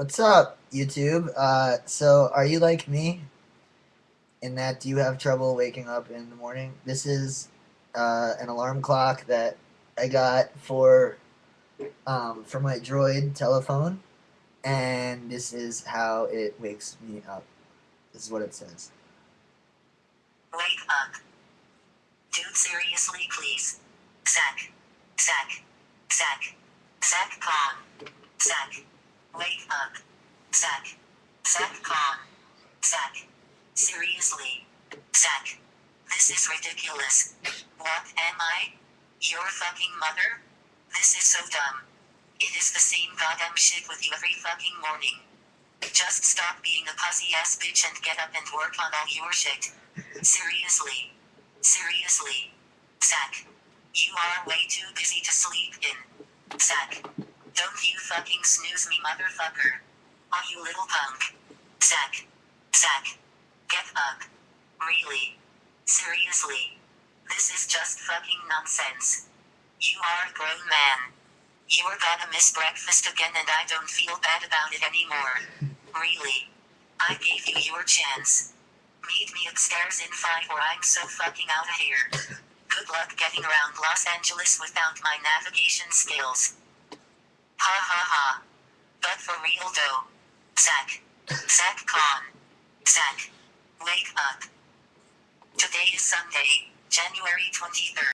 What's up, YouTube? So are you like me in that do you have trouble waking up in the morning? This is an alarm clock that I got for my Droid telephone, and this is how it wakes me up. This is what it says. Wake up. Dude, seriously, please. Zack. Zack. Zack. Zack Kahn. Zack. Wake up. Zack. Zack Kahn. Zack. Seriously. Zack. This is ridiculous. What am I? Your fucking mother? This is so dumb. It is the same goddamn shit with you every fucking morning. Just stop being a pussy-ass bitch and get up and work on all your shit. Seriously. Seriously. Zack. You are way too busy to sleep in. Zack. Don't you fucking snooze me, motherfucker. Oh, you little punk. Zack. Zack. Get up. Really. Seriously. This is just fucking nonsense. You are a grown man. You're gonna miss breakfast again and I don't feel bad about it anymore. Really. I gave you your chance. Meet me upstairs in 5 or I'm so fucking out of here. Good luck getting around Los Angeles without my navigation skills. Ha ha ha. But for real though. Zack. Zack Kahn. Zack. Wake up. Today is Sunday, January 23rd.